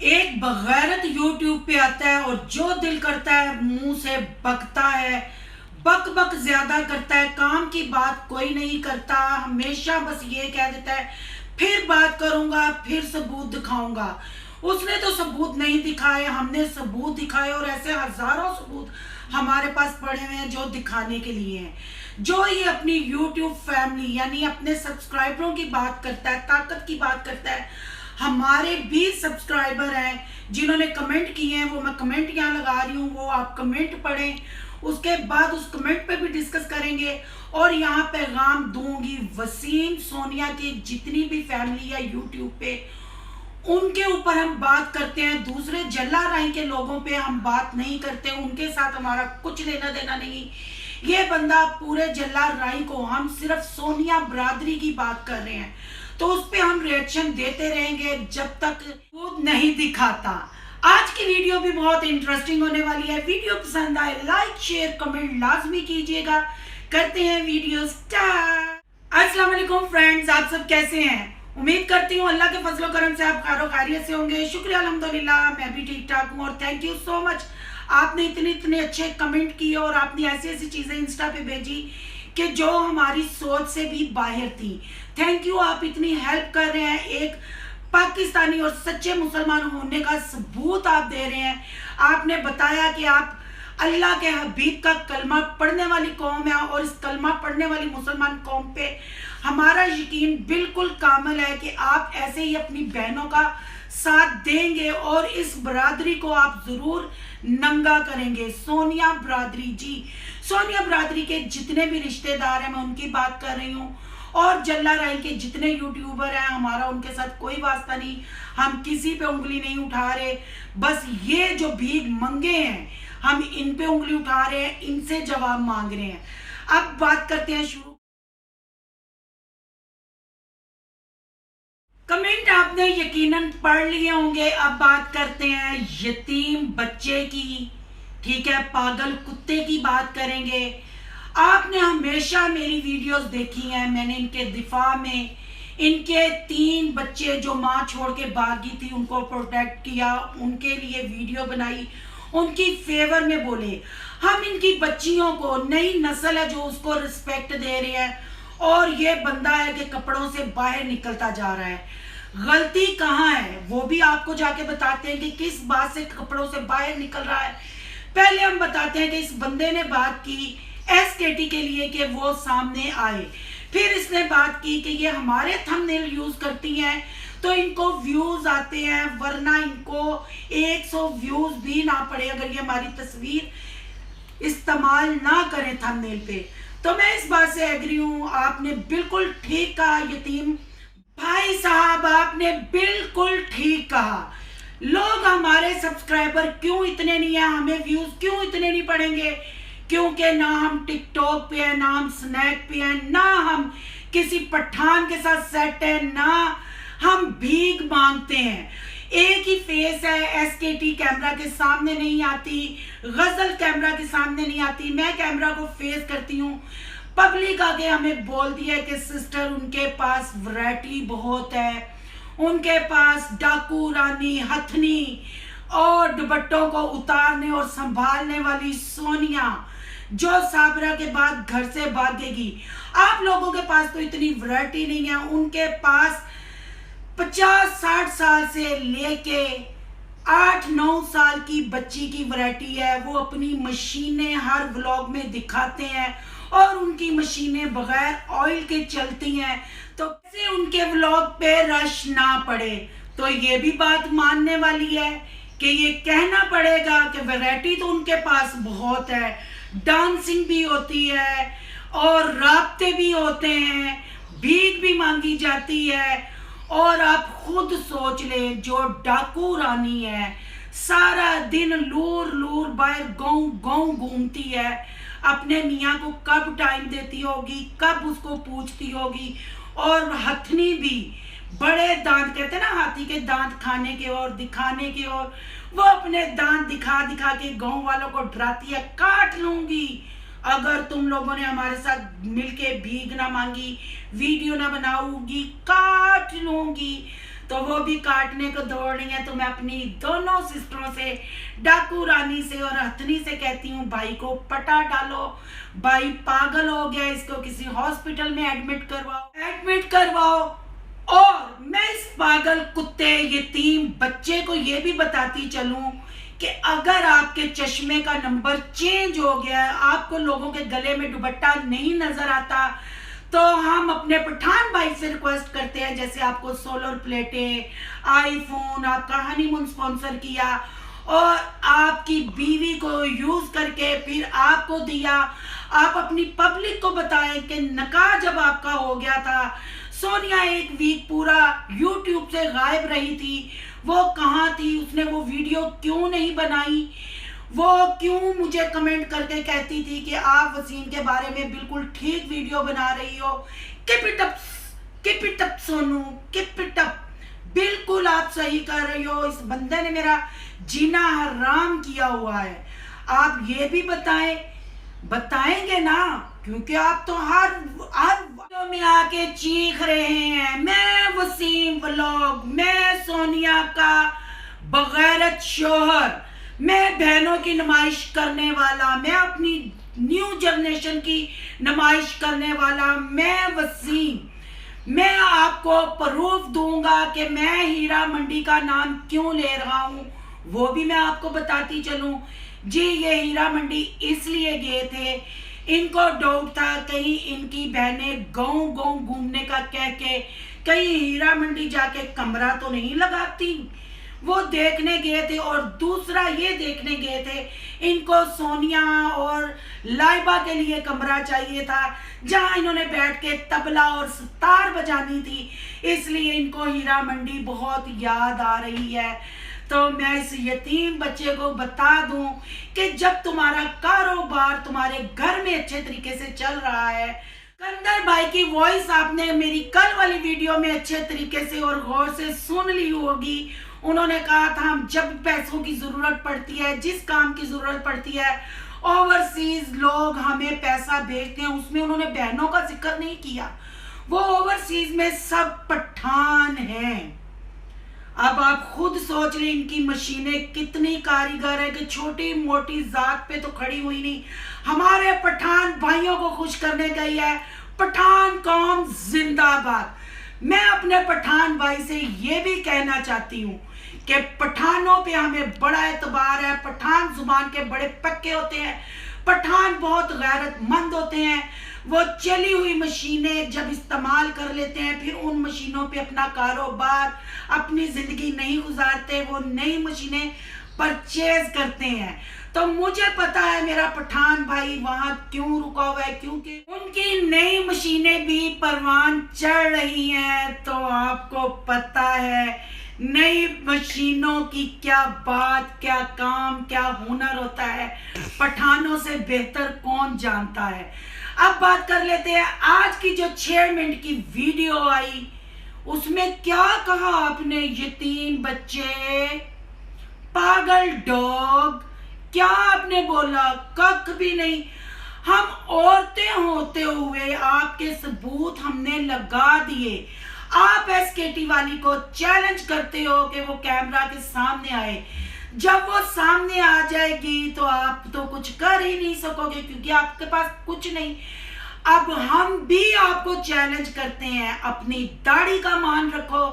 एक बगैरत यूट्यूब पे आता है और जो दिल करता है मुंह से बकता है। बक बक ज्यादा करता है, काम की बात कोई नहीं करता। हमेशा बस ये कह देता है फिर बात करूंगा, फिर सबूत दिखाऊंगा। उसने तो सबूत नहीं दिखाए, हमने सबूत दिखाए और ऐसे हजारों सबूत हमारे पास पड़े हुए हैं जो दिखाने के लिए हैं। जो ये अपनी यूट्यूब फैमिली यानी अपने सब्सक्राइबरों की बात करता है, ताकत की बात करता है। हमारे 20 सब्सक्राइबर हैं जिन्होंने कमेंट किए हैं, वो मैं कमेंट यहाँ लगा रही हूँ, वो आप कमेंट पढ़ें। उसके बाद उस कमेंट पे भी डिस्कस करेंगे और यहाँ पैगाम दूंगी वसीम सोनिया की जितनी भी फैमिली है यूट्यूब पे, उनके ऊपर हम बात करते हैं। दूसरे जल्ला राय के लोगों पे हम बात नहीं करते, उनके साथ हमारा कुछ लेना देना नहीं। ये बंदा पूरे जल्ला राय को, हम सिर्फ सोनिया बरादरी की बात कर रहे हैं, तो उस पर हम रिएक्शन देते रहेंगे जब तक वो नहीं दिखाता। आज की वीडियो भी बहुत इंटरेस्टिंग होने वाली है। वीडियो पसंद आए लाइक शेयर कमेंट लाजमी कीजिएगा। करते हैं वीडियो स्टार्ट। अस्सलाम वालेकुम फ्रेंड्स, आप सब कैसे हैं? उम्मीद करती हूँ अल्लाह के फजलो करम से आप खैरो खैरियत से होंगे। शुक्रिया अल्हम्दुलिल्लाह, मैं भी ठीक ठाक हूँ। और थैंक यू सो मच, आपने इतने अच्छे कमेंट किए और आपने ऐसी ऐसी चीज़ें इंस्टा पे भेजी कि जो हमारी सोच से भी बाहर थी। थैंक यू, आप इतनी हेल्प कर रहे हैं। एक पाकिस्तानी और सच्चे मुसलमान होने का सबूत आप दे रहे हैं। आपने बताया कि आप अल्लाह के हबीब का कलमा पढ़ने वाली कौम है और इस कलमा पढ़ने वाली मुसलमान कौम पे हमारा यकीन बिल्कुल कामिल है कि आप ऐसे ही अपनी बहनों का साथ देंगे और इस बरादरी को आप जरूर नंगा करेंगे। सोनिया बरादरी जी, सोनिया बरादरी के जितने भी रिश्तेदार हैं मैं उनकी बात कर रही हूँ, और जल्ला राय के जितने यूट्यूबर हैं हमारा उनके साथ कोई वास्ता नहीं। हम किसी पे उंगली नहीं उठा रहे, बस ये जो भीख मंगे हैं हम इन पे उंगली उठा रहे हैं, इनसे जवाब मांग रहे हैं। अब बात करते हैं शुरू। कमेंट आपने यकीनन पढ़ लिए होंगे। अब बात करते हैं यतीम बच्चे की, ठीक है, पागल कुत्ते की बात करेंगे। आपने हमेशा मेरी वीडियोस देखी हैं, मैंने इनके दिफा में इनके 3 बच्चे जो माँ छोड़ के भागी थी उनको प्रोटेक्ट किया, उनके लिए वीडियो बनाई, उनकी फेवर में बोले। हम इनकी बच्चियों को, नई नस्ल है जो उसको रिस्पेक्ट दे रहे हैं, और ये बंदा है कि कपड़ों से बाहर निकलता जा रहा है। गलती कहाँ है वो भी आपको जाके बताते हैं कि किस बात से कपड़ों से बाहर निकल रहा है। पहले हम बताते हैं कि इस बंदे ने बात की एसकेटी के लिए कि वो सामने आए, फिर इसने बात की कि ये हमारे थंबनेल यूज करती हैं तो इनको व्यूज आते हैं, वरना इनको 100 व्यूज भी ना पड़े अगर ये हमारी तस्वीर इस्तेमाल ना करें थंबनेल पे। तो मैं इस बात से एग्री हूँ, आपने बिल्कुल ठीक कहा यतीम भाई साहब, आपने बिल्कुल ठीक कहा। लोग हमारे सब्सक्राइबर क्यों इतने नहीं है, हमें व्यूज क्यों इतने नहीं पड़ेंगे? क्योंकि ना हम टिकटॉक पे हैं, ना हम स्नैक पे हैं, ना हम किसी पठान के साथ सेट है, ना हम भीख मांगते हैं। एक ही फेस है, एसकेटी कैमरा के सामने नहीं आती, गजल कैमरा के सामने नहीं आती, मैं कैमरा को फेस करती हूँ। पब्लिक आगे हमें बोल दिया कि सिस्टर उनके पास वैरायटी बहुत है, उनके पास डाकू रानी हथनी और दुपट्टों को उतारने और संभालने वाली सोनिया जो साबरा के बाद घर से भागेगी। आप लोगों के पास तो इतनी वैरायटी नहीं है, उनके पास 50-60 साल से लेके 8-9 साल की बच्ची की वैरायटी है। वो अपनी मशीनें हर व्लॉग में दिखाते हैं और उनकी मशीनें बगैर ऑयल के चलती हैं, तो कैसे उनके व्लॉग पे रश ना पड़े। तो ये भी बात मानने वाली है कि ये कहना पड़ेगा कि वैरायटी तो उनके पास बहुत है, डांसिंग भी होती है और राब्ते भी होते हैं, भीख भी मांगी जाती है। और आप खुद सोच लें, जो डाकू रानी है सारा दिन लूर लूर बाहर गाँव गाँव घूमती है, अपने मियाँ को कब टाइम देती होगी, कब उसको पूछती होगी। और हथनी भी बड़े दांत, कहते हैं ना हाथी के दांत खाने के और दिखाने के, और वो अपने दांत दिखा दिखा के गांव वालों को डराती है, काट लूंगी अगर तुम लोगों ने हमारे साथ मिलके भीख ना मांगी, वीडियो ना बनाऊंगी, काट लूंगी। तो वो भी काटने को दौड़ रही है। तो मैं अपनी दोनों सिस्टरों से, डाकू रानी से और हथनी से कहती हूँ, भाई को पटा डालो, भाई पागल हो गया, इसको किसी हॉस्पिटल में एडमिट करवाओ। और मैं इस पागल कुत्ते यतीम बच्चे को ये भी बताती चलूं कि अगर आपके चश्मे का नंबर चेंज हो गया है, आपको लोगों के गले में दुपट्टा नहीं नजर आता, तो हम अपने पठान भाई से रिक्वेस्ट करते हैं, जैसे आपको सोलर प्लेटें, आईफोन, आपका हनीमून स्पॉन्सर किया और आपकी बीवी को यूज करके फिर आपको दिया, आप अपनी पब्लिक को बताएं कि निकाह जब आपका हो गया था, सोनिया एक वीक पूरा यूट्यूब से गायब रही थी, वो कहाँ थी, उसने वो वीडियो क्यों नहीं बनाई, वो क्यों मुझे कमेंट करके कहती थी कि आप वसीम के बारे में बिल्कुल ठीक वीडियो बना रही हो। Keep it up Sonu, keep it up, बिल्कुल आप सही कर रही हो। इस बंदे ने मेरा जीना हराम किया हुआ है। आप ये भी बताएंगे ना, क्योंकि आप तो हर वीडियो में आके चीख रहे हैं, मैं वसीम व्लॉग, मैं सोनिया का बगैरत शोहर, मैं बहनों की नुमाइश करने वाला, मैं अपनी न्यू जनरेशन की नुमाइश करने वाला, मैं वसीम, मैं आपको प्रूफ दूंगा कि मैं हीरा मंडी का नाम क्यों ले रहा हूं, वो भी मैं आपको बताती चलूं। जी, ये हीरा मंडी इसलिए गए थे, इनको डाउट था कहीं इनकी बहनें गाँव घूमने का कह के कहीं हीरा मंडी जाके कमरा तो नहीं लगाती, वो देखने गए थे। और दूसरा ये देखने गए थे इनको सोनिया और लाइबा के लिए कमरा चाहिए था जहां इन्होंने बैठ के तबला और सितार बजानी थी, इसलिए इनको हीरा मंडी बहुत याद आ रही है। तो मैं इस यतीम बच्चे को बता दूं कि जब तुम्हारा कारोबार तुम्हारे घर में अच्छे तरीके से चल रहा है, कंदर भाई की वॉइस आपने मेरी कल वाली वीडियो में अच्छे तरीके से और गौर से सुन ली होगी। उन्होंने कहा था हम जब पैसों की जरूरत पड़ती है, जिस काम की जरूरत पड़ती है, ओवरसीज लोग हमें पैसा भेजते हैं, उसमें उन्होंने बहनों का जिक्र नहीं किया। वो ओवरसीज में सब पठान हैं। अब आप खुद सोच रहे इनकी मशीनें कितनी कारीगर है कि छोटी मोटी जात पे तो खड़ी हुई नहीं, हमारे पठान भाइयों को खुश करने गई है। पठान कौम जिंदाबाद। मैं अपने पठान भाई से ये भी कहना चाहती हूँ कि पठानों पे हमें बड़ा एतबार है। पठान जुबान के बड़े पक्के होते हैं, पठान बहुत गैरतमंद होते हैं। वो चली हुई मशीनें जब इस्तेमाल कर लेते हैं, फिर उन मशीनों पे अपना कारोबार, अपनी जिंदगी नहीं गुजारते, वो नई मशीनें परचेज करते हैं। तो मुझे पता है मेरा पठान भाई वहां क्यों रुका हुआ है, क्योंकि उनकी नई मशीनें भी परवान चढ़ रही हैं। तो आपको पता है नई मशीनों की क्या बात, क्या काम, क्या हुनर होता है, पठानों से बेहतर कौन जानता है। अब बात कर लेते हैं आज की जो 6 मिनट की वीडियो आई, उसमें क्या कहा आपने, यतीम बच्चे, पागल डॉग, क्या आपने बोला, कख भी नहीं। हम औरतें होते हुए आपके सबूत हमने लगा दिए। आप एसकेटी वाली को चैलेंज करते हो कि वो कैमरा के सामने आए, जब वो सामने आ जाएगी तो आप तो कुछ कर ही नहीं सकोगे क्योंकि आपके पास कुछ नहीं। अब हम भी आपको चैलेंज करते हैं, अपनी दाढ़ी का मान रखो,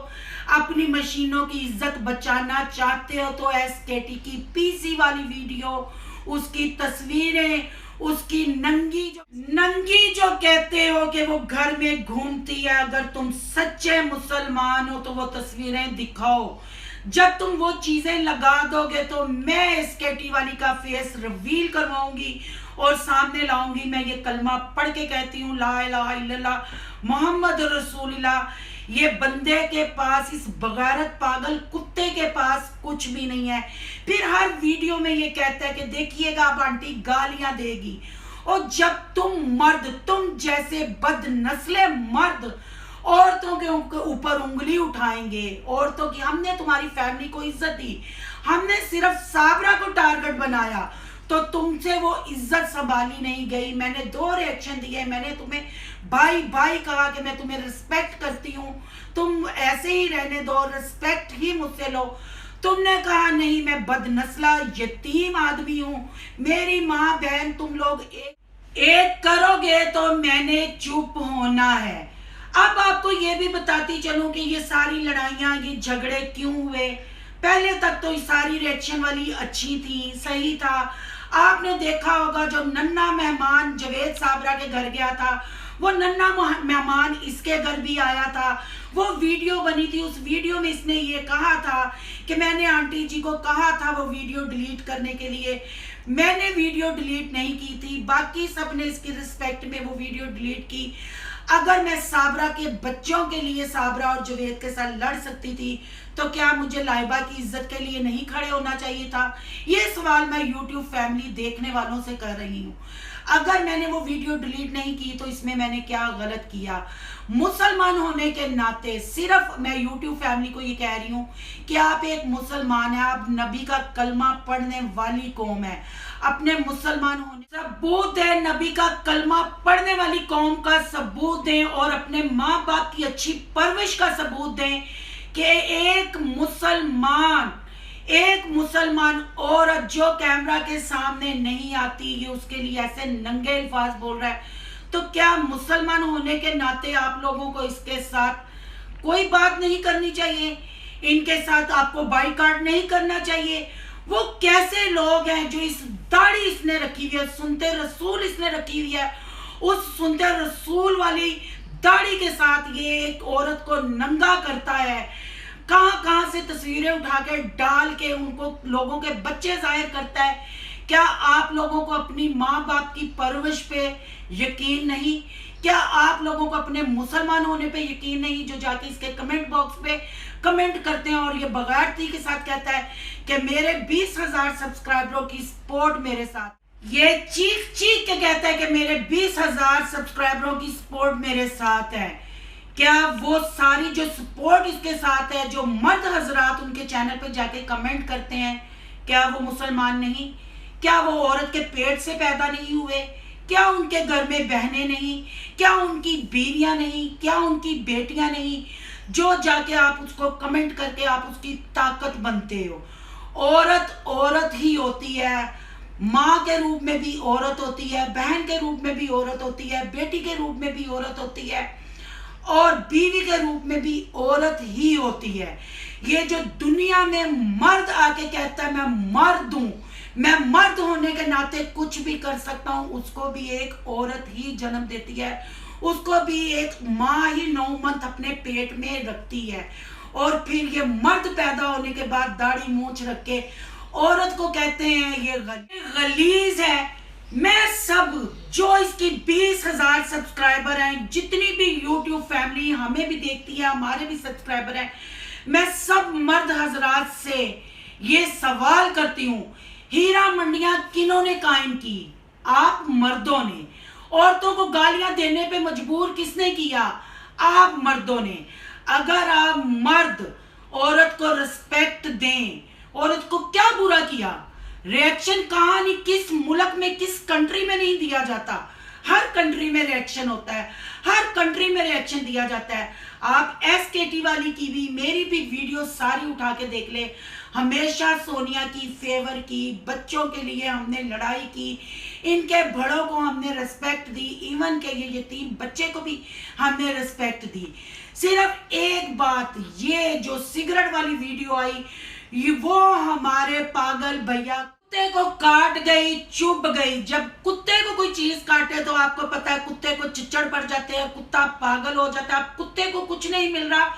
अपनी मशीनों की इज्जत बचाना चाहते हो तो एसकेटी की पीसी वाली वीडियो, उसकी तस्वीरें, उसकी नंगी जो कहते हो कि वो घर में घूमती है, अगर तुम सच्चे मुसलमान हो तो वो तस्वीरें दिखाओ। जब तुम वो चीजें लगा दोगे तो मैं एसकेटी वाली का फेस रिवील करवाऊंगी और सामने लाऊंगी। मैं ये कलमा पढ़ के कहती हूँ, ला इलाहा इल्लल्लाह मोहम्मद रसूलुल्लाह। ये बंदे के पास, इस बगैरत पागल कुत्ते के पास कुछ भी नहीं है। फिर हर वीडियो में ये कहता है कि देखिएगा अब आंटी गालियां देगी। और जब तुम जैसे बदनस्ले मर्द औरतों के ऊपर उंगली उठाएंगे, औरतों की, हमने तुम्हारी फैमिली को इज्जत दी, हमने सिर्फ साबरा को टारगेट बनाया, तो तुमसे वो इज्जत संभाली नहीं गई। मैंने 2 रिएक्शन दिए, मैंने तुम्हें भाई भाई कहा कि मैं तुम्हें रिस्पेक्ट करती हूँ, तुम ऐसे ही रहने दो, रिस्पेक्ट ही मुझसे लो। तुमने कहा नहीं, मैं बदनस्ला यतीम आदमी हूँ, मेरी माँ बहन तुम लोग एक करोगे तो मैंने चुप होना है। अब आपको ये भी बताती चलूं कि ये सारी लड़ाइयाँ, ये झगड़े क्यों हुए। पहले तक तो सारी रिएक्शन वाली अच्छी थी, सही था। आपने देखा होगा जो नन्हा मेहमान जवेद साबरा के घर गया था, वो नन्हा मेहमान इसके घर भी आया था। वो वीडियो बनी थी, उस वीडियो में इसने ये कहा था कि मैंने आंटी जी को कहा था वो वीडियो डिलीट करने के लिए, मैंने वीडियो डिलीट नहीं की थी। बाकी सब ने इसकी रिस्पेक्ट में वो वीडियो डिलीट की। अगर मैं साबरा के बच्चों के लिए साबरा और जवेद के साथ लड़ सकती थी तो क्या मुझे लाइबा की इज्जत के लिए नहीं खड़े होना चाहिए था? ये सवाल मैं YouTube फैमिली देखने वालों से कर रही हूँ। अगर मैंने वो वीडियो डिलीट नहीं की तो इसमें मैंने क्या गलत किया? मुसलमान होने के नाते सिर्फ मैं YouTube फैमिली को ये कह रही हूँ कि आप एक मुसलमान हैं, आप नबी का कलमा पढ़ने वाली कौम है। अपने मुसलमान होने सबूत है, नबी का कलमा पढ़ने वाली कौम का सबूत दें और अपने माँ बाप की अच्छी परवरिश का सबूत दें कि एक मुसलमान औरत जो कैमरा के सामने नहीं आती, ये उसके लिए ऐसे नंगे अल्फाज बोल रहा है, तो क्या मुसलमान होने के नाते आप लोगों को इसके साथ कोई बात नहीं करनी चाहिए? इनके साथ आपको बाइकआउट नहीं करना चाहिए? वो कैसे लोग हैं जो इस दाढ़ी इसने रखी हुई है, सुनते रसूल इसने रखी हुई है, उस सुनते रसूल वाली दाढ़ी के साथ ये एक औरत को नंगा करता है, कहां कहां से तस्वीरें उठा के डाल के उनको लोगों के बच्चे जाहिर करता है। क्या आप लोगों को अपनी माँ बाप की परवरिश पे यकीन नहीं? क्या आप लोगों को अपने मुसलमान होने पे यकीन नहीं, जो जाके इसके कमेंट बॉक्स पे कमेंट करते हैं और ये बगाड़ती के साथ कहता है कि मेरे 20,000 सब्सक्राइबरों की सपोर्ट मेरे साथ, ये चीख चीख के कहता है कि मेरे 20,000 सब्सक्राइबरों की सपोर्ट मेरे साथ है। क्या वो सारी जो सपोर्ट इसके साथ है, जो मर्द हजरात उनके चैनल पे जाके कमेंट करते हैं, क्या वो मुसलमान नहीं? क्या वो औरत के पेट से पैदा नहीं हुए? क्या उनके घर में बहनें नहीं? क्या उनकी बीवियां नहीं? क्या उनकी बेटियां नहीं? जो जाके आप उसको कमेंट करके आप उसकी ताकत बनते हो। औरत औरत ही होती है, माँ के रूप में भी औरत होती है, बहन के रूप में भी औरत होती है, बेटी के रूप में भी औरत होती है और बीवी के रूप में भी औरत ही होती है। ये जो दुनिया में मर्द आके कहता है मैं मर्द हूं, मैं मर्द होने के नाते कुछ भी कर सकता हूं, उसको भी एक औरत ही जन्म देती है, उसको भी एक माँ ही 9 मंथ अपने पेट में रखती है। और फिर ये मर्द पैदा होने के बाद दाढ़ी मूंछ रख के औरत को कहते हैं ये गलीज है। मैं सब जो इसकी 20,000 सब्सक्राइबर हैं, जितनी भी YouTube फैमिली हमें भी देखती है, हमारे भी सब्सक्राइबर हैं, मैं सब मर्द हजरात से ये सवाल करती हूँ, हीरा मंडियां किन्होंने कायम की? आप मर्दों ने। औरतों को गालियां देने पे मजबूर किसने किया? आप मर्दों ने। अगर आप मर्द औरत को रिस्पेक्ट दें, औरत को क्या बुरा किया? रिएक्शन कहां नहीं, किस मुल्क में, किस कंट्री में नहीं दिया जाता? हर कंट्री में रिएक्शन होता है, हर कंट्री में रिएक्शन दिया जाता है। आप SKT वाली की भी, मेरी भी वीडियो सारी उठा के देख ले, हमेशा सोनिया की फेवर की, बच्चों के लिए हमने लड़ाई की, इनके बड़ों को हमने रिस्पेक्ट दी, इवन के ये यतीम बच्चे को भी हमने रिस्पेक्ट दी। सिर्फ एक बात, ये जो सिगरेट वाली वीडियो आई, वो हमारे पागल भैया कुत्ते को काट गई, चुभ गई। जब कुत्ते को कोई चीज काटे तो आपको पता है कुत्ते को चिच्चड़ पड़ जाते हैं, कुत्ता पागल हो जाता है। अब कुत्ते को कुछ नहीं मिल रहा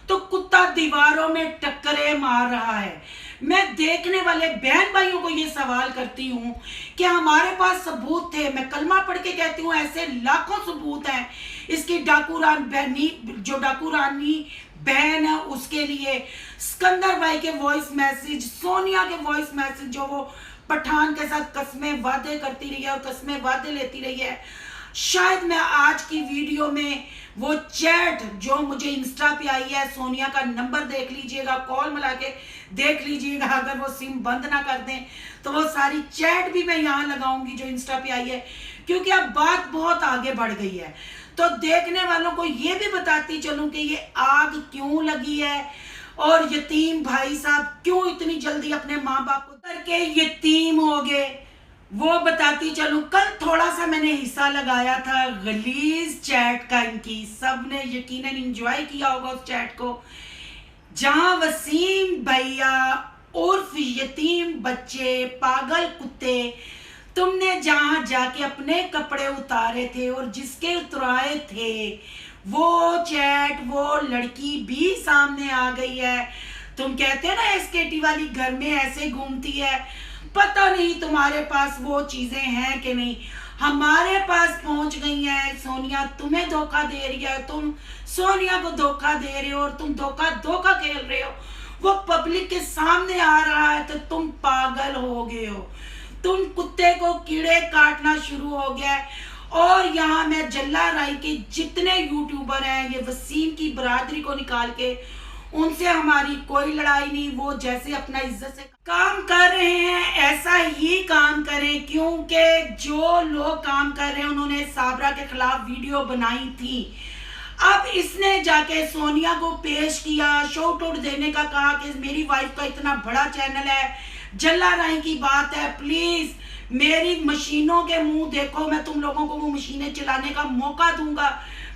तो कुत्ता दीवारों में टक्करे मार रहा है। मैं देखने वाले बहन भाइयों को ये सवाल करती हूँ कि हमारे पास सबूत थे, मैं कलमा पढ़ के कहती हूँ ऐसे लाखों सबूत हैं। इसकी जो डाकू रानी बहन है उसके लिए, सिकंदर भाई के वॉइस मैसेज, सोनिया के वॉइस मैसेज, जो वो पठान के साथ कस्में वादे करती रही है और कस्में वादे लेती रही है। शायद मैं आज की वीडियो में वो चैट जो मुझे इंस्टा पे आई है, सोनिया का नंबर देख लीजिएगा, कॉल मिला के देख लीजिएगा, अगर वो सिम बंद ना कर दें तो वो सारी चैट भी मैं यहाँ लगाऊंगी जो इंस्टा पे आई है, क्योंकि अब बात बहुत आगे बढ़ गई है। तो देखने वालों को ये भी बताती चलूं कि ये आग क्यों लगी है और यतीम भाई साहब क्यों इतनी जल्दी अपने माँ बाप को करके यतीम हो गए, वो बताती चलूं। कल थोड़ा सा मैंने हिस्सा लगाया था गलीज चैट का इनकी, सबने यकीनन एंजॉय किया होगा उस चैट को, जहां वसीम भैया उर्फ यतीम बच्चे पागल कुत्ते, तुमने जहां जाके अपने कपड़े उतारे थे और जिसके उतराए थे वो चैट, वो लड़की भी सामने आ गई है। तुम कहते हैं ना एसकेटी वाली घर में ऐसे घूमती है, पता नहीं तुम्हारे पास वो चीजें हैं कि नहीं, हमारे पास पहुंच गई है। सोनिया तुम्हें धोखा दे रही है, तुम सोनिया को धोखा दे रहे हो और तुम धोखा खेल रहे हो। वो पब्लिक के सामने आ रहा है तो तुम पागल हो गए हो, तुम कुत्ते को कीड़े काटना शुरू हो गया है। और यहाँ मैं जल्ला राय के जितने यूट्यूबर हैं, ये वसीम की बरादरी को निकाल के, उनसे हमारी कोई लड़ाई नहीं। वो जैसे अपना इज्जत से काम कर रहे हैं ऐसा ही काम करें, क्योंकि जो लोग काम कर रहे हैं उन्होंने साबरा के खिलाफ वीडियो बनाई थी। अब इसने जाके सोनिया को पेश किया, शॉट आउट देने का कहा कि मेरी वाइफ का इतना बड़ा चैनल है, जल्ला राय की बात है, प्लीज मेरी मशीनों के मुंह देखो, मैं तुम लोगों को वो मशीनें चलाने का मौका दूंगा,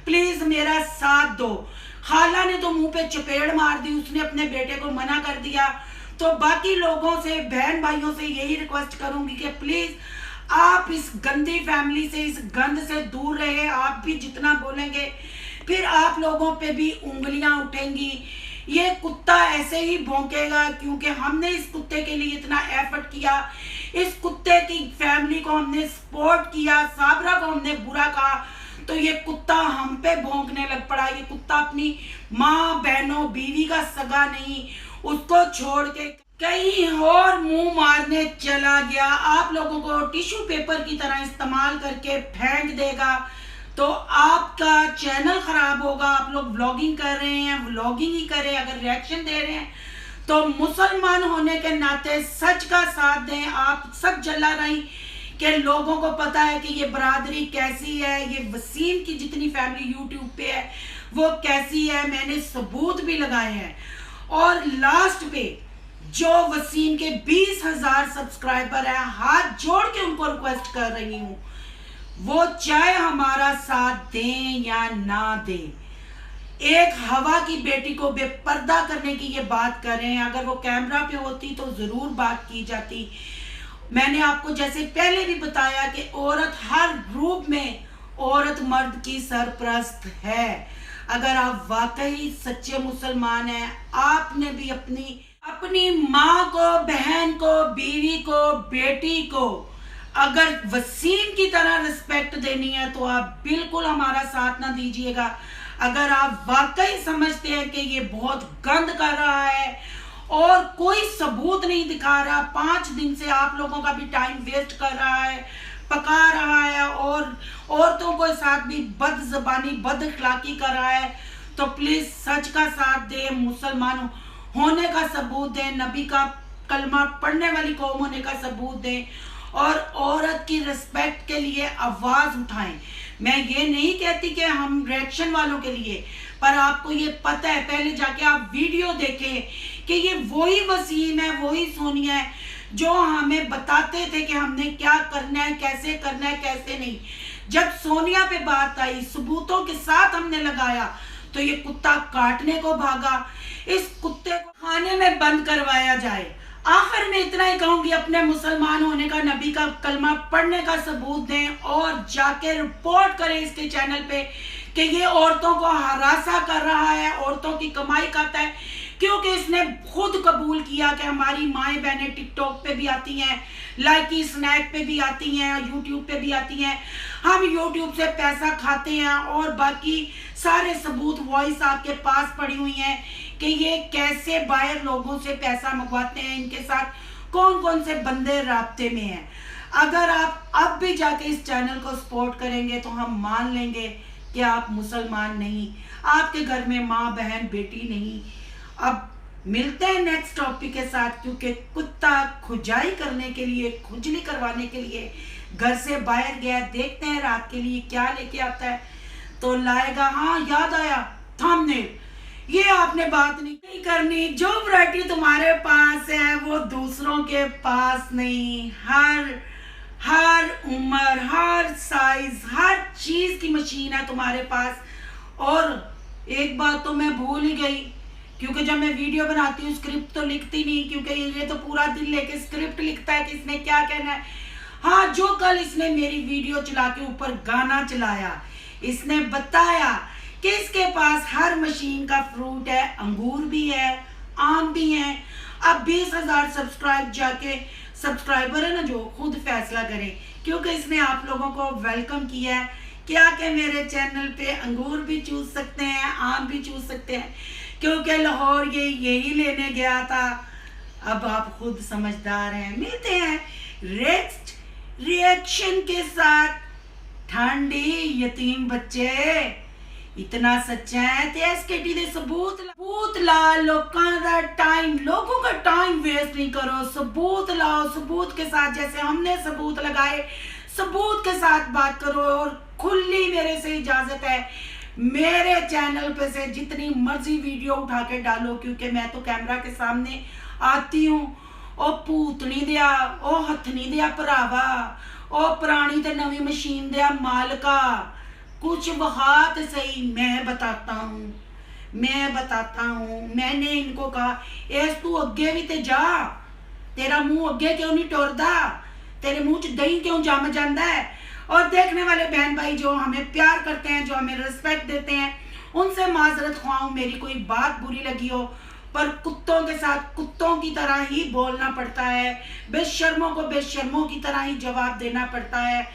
प्लीज मेरा साथ दो। खाला ने तो मुंह पे चपेड़ मार दी, उसने अपने बेटे को मना कर दिया। तो बाकी लोगों से, बहन भाइयों से यही रिक्वेस्ट करूंगी कि प्लीज आप इस गंदी फैमिली से, इस गंद से दूर रहे। आप भी जितना बोलेंगे फिर आप लोगों पे भी उंगलियां उठेंगी। ये कुत्ता ऐसे ही भौंकेगा क्योंकि हमने इस कुत्ते के लिए इतना एफर्ट किया, इस कुत्ते की फैमिली को हमने सपोर्ट किया, साबरा को हमने बुरा कहा तो ये कुत्ता हम पे भौंकने लग पड़ा। ये कुत्ता अपनी माँ बहनों बीवी का सगा नहीं, उसको छोड़ के कहीं और मुंह मारने चला गया। आप लोगों को टिश्यू पेपर की तरह इस्तेमाल करके फेंक देगा तो आपका चैनल खराब होगा। आप लोग व्लॉगिंग कर रहे हैं, व्लॉगिंग ही करें, अगर रिएक्शन दे रहे हैं तो मुसलमान होने के नाते सच का साथ दें। आप सब जल्ला रही के लोगों को पता है कि ये बरादरी कैसी है, ये वसीम की जितनी फैमिली यूट्यूब पे है वो कैसी है, मैंने सबूत भी लगाए हैं। और लास्ट पे जो वसीम के 20,000 सब्सक्राइबर हैं, हाथ जोड़ के उनको रिक्वेस्ट कर रही हूँ, वो चाहे हमारा साथ दें या ना दें, एक हवा की बेटी को बेपर्दा करने की ये बात कर रहे हैं। अगर वो कैमरा पे होती तो जरूर बात की जाती। मैंने आपको जैसे पहले भी बताया कि औरत हर रूप में औरत मर्द की सरपरस्त है। अगर आप वाकई सच्चे मुसलमान हैं, आपने भी अपनी माँ को, बहन को, बीवी को, बेटी को अगर वसीम की तरह रिस्पेक्ट देनी है तो आप बिल्कुल हमारा साथ ना दीजिएगा। अगर आप वाकई समझते हैं कि ये बहुत गंद कर रहा है और कोई सबूत नहीं दिखा रहा, 5 दिन से आप लोगों का भी टाइम वेस्ट कर रहा है, पका रहा है और औरतों के साथ भी बदजबानी, बदअखलाकी कर रहा है, तो प्लीज सच का साथ दें, मुसलमान होने का सबूत दें, नबी का कलमा पढ़ने वाली कौम होने का सबूत दें और औरत की रिस्पेक्ट के लिए आवाज उठाएं। मैं ये नहीं कहती कि हम रिएक्शन वालों के लिए, पर आपको ये पता है, पहले जाके आप वीडियो देखें कि ये वही वसीम है, वही सोनिया है जो हमें बताते थे कि हमने क्या करना है, कैसे करना है, कैसे नहीं। जब सोनिया पे बात आई, सबूतों के साथ हमने लगाया तो ये कुत्ता काटने को भागा। इस कुत्ते को खाने में बंद करवाया जाए। आखिर में इतना ही कहूंगी, अपने मुसलमान होने का, नबी का कलमा पढ़ने का सबूत दें और जाके रिपोर्ट करें इसके चैनल पे कि ये औरतों को हरासा कर रहा है, औरतों की कमाई खाता है, क्योंकि इसने खुद कबूल किया कि हमारी माएँ बहनें टिकटॉक पे भी आती हैं, लाइकी स्नैक पे भी आती हैं, यूट्यूब पे भी आती हैं, हम यूट्यूब से पैसा खाते हैं और बाकी सारे सबूत वॉइस आपके पास पड़ी हुई हैं कि ये कैसे बाहर लोगों से पैसा मंगवाते हैं, इनके साथ कौन कौन से बंदे राब्ते में हैं। अगर आप अब भी जाके इस चैनल को सपोर्ट करेंगे तो हम मान लेंगे कि आप मुसलमान नहीं, आपके घर में माँ बहन बेटी नहीं। अब मिलते हैं नेक्स्ट टॉपिक के साथ, क्योंकि कुत्ता खुजाई करने के लिए, खुजली करवाने के लिए घर से बाहर गया। देखते हैं रात के लिए क्या लेके आता है, तो लाएगा। हाँ याद आया, थंबनेल, ये आपने बात नहीं करनी। जो वैरायटी तुम्हारे पास है वो दूसरों के पास नहीं। हर उम्र, हर साइज, हर चीज की मशीन है तुम्हारे पास। और एक बात तो मैं भूल ही गई, क्योंकि जब मैं वीडियो बनाती हूँ स्क्रिप्ट तो लिखती नहीं, क्योंकि ये तो पूरा दिन लेके स्क्रिप्ट लिखता है कि इसने क्या कहना है। हाँ, जो कल इसने मेरी वीडियो चला के ऊपर गाना चलाया, इसने बताया कि इसके पास हर मशीन का फ्रूट है, अंगूर भी है, आम भी है। अब 20,000 सब्सक्राइबर है ना, जो खुद फैसला करें, क्योंकि इसने आप लोगों को वेलकम किया है। क्या कि मेरे चैनल पे अंगूर भी चूस सकते हैं, आम भी चूस सकते हैं, क्योंकि लाहौर ये यही लेने गया था। अब आप खुद समझदार हैं। मिलते हैं नेक्स्ट रिएक्शन के साथ। ठंडी यतीम बच्चे इतना सच्चा है ते एसकेटी दे सबूत ला। लोगों का टाइम वेस्ट नहीं करो, सबूत लाओ। सबूत के साथ, जैसे हमने सबूत लगाए, सबूत के साथ बात करो। और खुली मेरे से इजाजत है, मेरे चैनल पे से जितनी मर्जी वीडियो उठा के डालो, क्योंकि मैं तो कैमरा के सामने आती हूँ। ओ भूतनी दिया, ओ हथनी दिया भरावा, ओ पुरानी ते नवी मशीन दिया मालका, कुछ वहात सही। मैं बताता हूँ। मैंने इनको कहा, एस तू अगे भी ते जा, तेरा मुंह अगे क्यों नहीं टुरदा, तेरे मुंह च दही क्यों जम जाता है। और देखने वाले बहन भाई जो हमें प्यार करते हैं, जो हमें रिस्पेक्ट देते हैं, उनसे माजरत ख्वाह, मेरी कोई बात बुरी लगी हो, पर कुत्तों के साथ कुत्तों की तरह ही बोलना पड़ता है, बेशर्मों को बेशर्मों की तरह ही जवाब देना पड़ता है।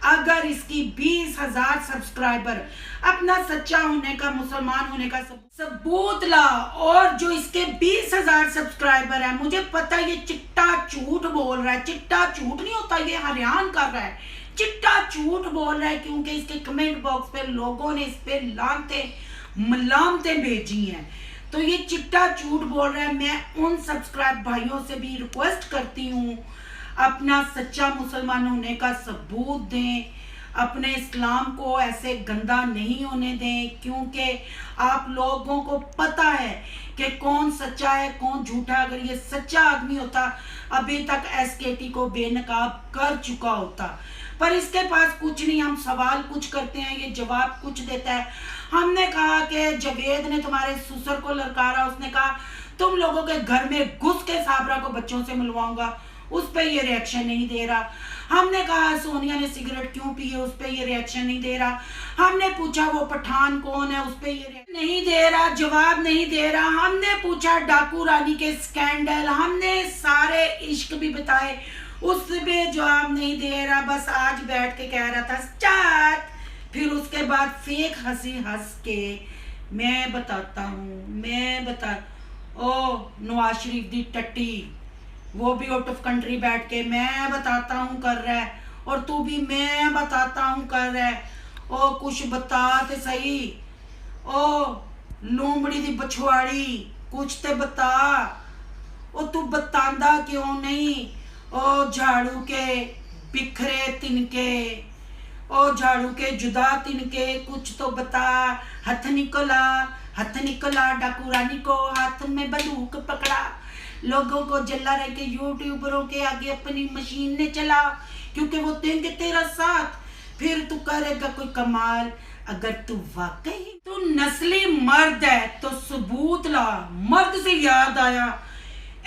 अगर इसकी 20,000 सब्सक्राइबर अपना सच्चा होने का, मुसलमान होने का सबूत ला। और जो इसके 20,000 सब्सक्राइबर है, मुझे पता है ये चिट्टा झूठ बोल रहा है। चिट्टा झूठ नहीं होता, ये हरियाण कर रहा है, चिट्टा झूठ बोल रहा है, क्योंकि इसके कमेंट बॉक्स पे लोगों ने इस पे मलामतें भेजी हैं। तो ये चिट्टा झूठ बोल रहा है। मैं उन सब्सक्राइब भाइयों से भी रिक्वेस्ट करती हूँ, अपना सच्चा मुसलमान होने का सबूत दें, अपने इस्लाम को ऐसे गंदा नहीं होने दें, क्योंकि आप लोगों को पता है कि कौन सच्चा है कौन झूठा। अगर ये सच्चा आदमी होता अभी तक एसकेटी को बेनकाब कर चुका होता, पर इसके पास कुछ नहीं। हम सवाल कुछ करते हैं, ये जवाब कुछ देता है। हमने कहा कि जावेद ने तुम्हारे ससुर को ललकारा, उसने कहा तुम लोगों के घर में घुस के साबरा को बच्चों से मिलवाऊंगा, उस पर ये रिएक्शन नहीं दे रहा। हमने कहा सोनिया ने सिगरेट क्यों पी है, उस पर ये रिएक्शन नहीं दे रहा। हमने पूछा वो पठान कौन है, उस पर ये रिएक्शन नहीं दे रहा, जवाब नहीं दे रहा। हमने पूछा डाकू रानी के स्कैंडल, हमने सारे इश्क भी बताए, उस पे जवाब नहीं दे रहा। बस आज बैठ के कह रहा था स्टार्ट, फिर उसके बाद फेक हंसी हंस के मैं बता ओ नवाज शरीफ दी टट्टी, वो भी आउट ऑफ कंट्री बैठ के मैं बताता हूँ कर रहा है, और तू भी मैं बताता हूँ कर रहा है। ओ कुछ बता ते सही, ओ लूमड़ी दी बछवाड़ी, कुछ ते बता। ओ तू बतांदा क्यों नहीं। ओ झाड़ू के बिखरे तिनके, ओ झाड़ू के जुदा तिनके, कुछ तो बता। हथ निकला डाकू रानी को हाथ में बंदूक पकड़ा, लोगों को जला रहे के यूट्यूबरों के आगे अपनी मशीन ने चला, क्योंकि वो देंगे तेरा साथ, फिर तू करेगा कोई कमाल। अगर तू वाकई तू नस्ली मर्द है तो सबूत ला। मर्द से याद आया,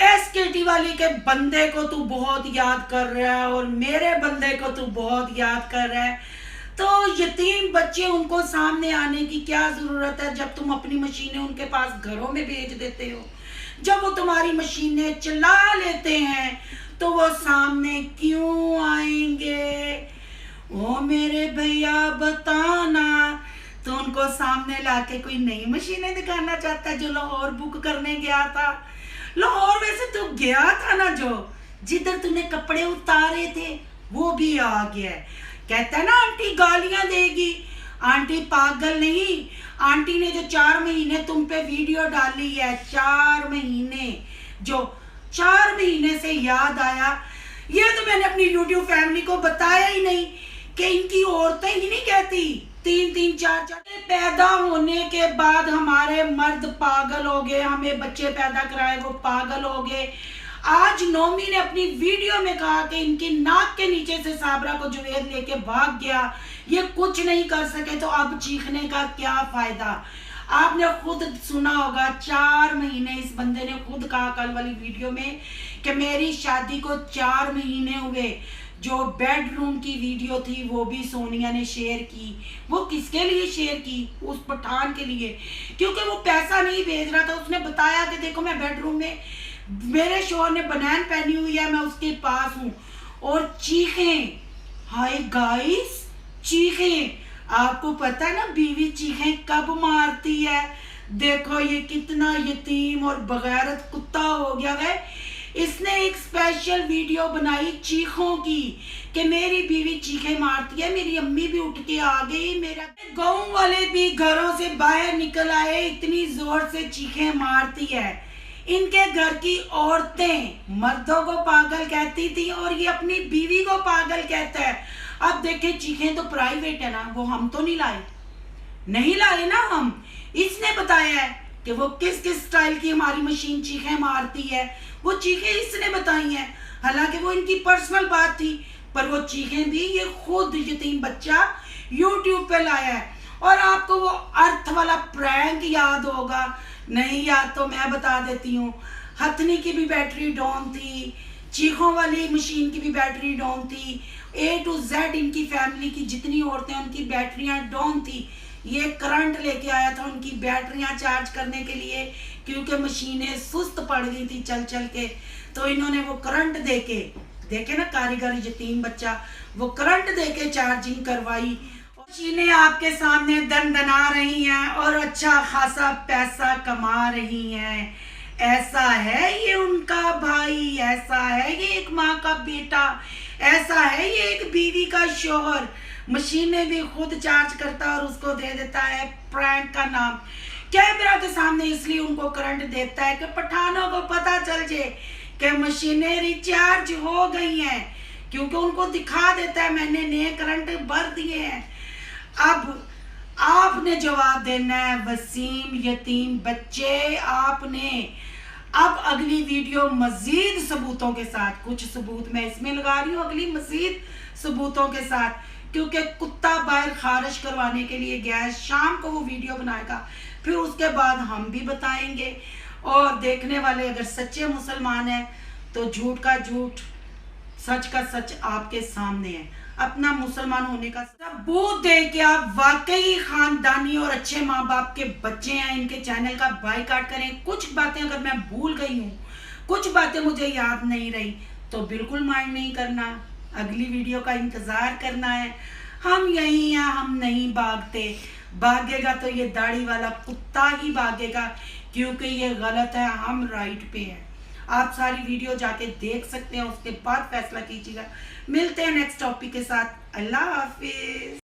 एसकेटी वाली के बंदे को तू बहुत याद कर रहा है, और मेरे बंदे को तू बहुत याद कर रहा है। तो यतीम बच्चे, उनको सामने आने की क्या जरूरत है, जब तुम अपनी मशीनें उनके पास घरों में भेज देते हो। जब वो तुम्हारी मशीनें चला लेते हैं तो वो सामने क्यों आएंगे। ओ मेरे भैया बताना, तो उनको सामने लाके कोई नई मशीनें दिखाना चाहता है, जो लाहौर बुक करने गया था। लाहौर वैसे तू गया था ना, जो जिधर तूने कपड़े उतारे थे वो भी आ गया है। कहता है ना आंटी गालियां देगी, आंटी पागल नहीं। आंटी ने जो 4 महीने तुम पे वीडियो डाली है, 4 महीने, जो 4 महीने से याद आया, ये तो मैंने अपनी यूट्यूब फैमिली को बताया ही नहीं कि इनकी औरतें ही नहीं कहती 3-3 4-4 पैदा होने के बाद हमारे मर्द पागल हो गए, हमें बच्चे पैदा कराए वो पागल हो गए। आज नौमी ने अपनी वीडियो में कहा कि इनकी नाक के नीचे से साबरा को जुवेद लेके भाग गया, ये कुछ नहीं कर सके, तो अब चीखने का क्या फायदा। आपने खुद सुना होगा, 4 महीने इस बंदे ने खुद कहा कल वाली वीडियो में कि मेरी शादी को 4 महीने हुए। जो बेडरूम की वीडियो थी वो भी सोनिया ने शेयर की। वो किसके लिए शेयर की? उस पठान के लिए, क्योंकि वो पैसा नहीं भेज रहा था। उसने बताया कि देखो मैं बेडरूम में, मेरे शोहर ने बनैन पहनी हुई है, मैं उसके पास हूँ, और चीखें, हाय गाइस, चीखें। आपको पता है ना बीवी चीखें कब मारती है? देखो ये कितना यतीम और बगैरत कुत्ता हो गया है। इसने एक स्पेशल वीडियो बनाई चीखों की कि मेरी बीवी चीखें मारती है, मेरी अम्मी भी उठ के आ गई, मेरा गांव वाले भी घरों से बाहर निकल आए, इतनी जोर से चीखें मारती है। इनके घर की औरतें मर्दों को पागल कहती थी और ये अपनी बीवी को पागल कहता है। अब देखे चीखें तो प्राइवेट है ना, वो हम तो नहीं लाए ना हम। इसने बताया है कि वो किस किस स्टाइल की हमारी मशीन चीखें मारती है, वो चीखें इसने बताई हैं। हालांकि वो इनकी पर्सनल बात थी, पर वो चीखें भी ये खुद यतीम बच्चा यूट्यूब पे लाया है। और आपको वो अर्थ वाला प्रैंक याद होगा, नहीं याद तो मैं बता देती हूँ। हथनी की भी बैटरी डाउन थी, चीखों वाली मशीन की भी बैटरी डाउन थी, A to Z इनकी फैमिली की जितनी औरतें उनकी बैटरियां डाउन थी। ये करंट लेके आया था उनकी बैटरियां चार्ज करने के लिए, क्योंकि मशीनें सुस्त पड़ गई थी चल चल के, तो इन्होंने वो करंट देके, देखे ना कारीगर यतीम बच्चा, वो करंट देके चार्जिंग करवाई। मशीनें आपके सामने दनदना रही हैं और अच्छा खासा पैसा कमा रही हैं। ऐसा है ये उनका भाई, ऐसा है ये एक माँ का बेटा, ऐसा है ये एक बीवी का शोहर। मशीनें भी खुद चार्ज करता और उसको दे देता है प्रैंक का नाम। कैमरा के सामने इसलिए उनको करंट देता है कि पठानों को पता चल जाए कि मशीनें रिचार्ज हो गई हैं, क्योंकि उनको दिखा देता है मैंने नए करंट भर दिए हैं। अब आपने जवाब देना है वसीम यतीम बच्चे, आपने अब अगली वीडियो मजीद सबूतों के साथ, कुछ सबूत मैं इसमें लगा रही हूँ, अगली मजीद सबूतों के साथ, क्योंकि कुत्ता बाहर खारिज करवाने के लिए गया है। शाम को वो वीडियो बनाएगा, फिर उसके बाद हम भी बताएंगे। और देखने वाले अगर सच्चे मुसलमान हैं तो झूठ का झूठ, सच का सच आपके सामने है। अपना मुसलमान होने का सबूत दे के आप वाकई खानदानी और अच्छे माँ बाप के बच्चे हैं। इनके चैनल का बायकॉट करें। कुछ बातें अगर मैं भूल गई हूँ, कुछ बातें मुझे याद नहीं रही, तो बिल्कुल माइंड नहीं करना, अगली वीडियो का इंतजार करना है। हम यही हैं, हम नहीं भागते। भागेगा तो ये दाढ़ी वाला कुत्ता ही भागेगा, क्योंकि ये गलत है, हम राइट पे हैं। आप सारी वीडियो जाके देख सकते हैं, उसके बाद फैसला कीजिएगा। मिलते हैं नेक्स्ट टॉपिक के साथ। अल्लाह हाफिज।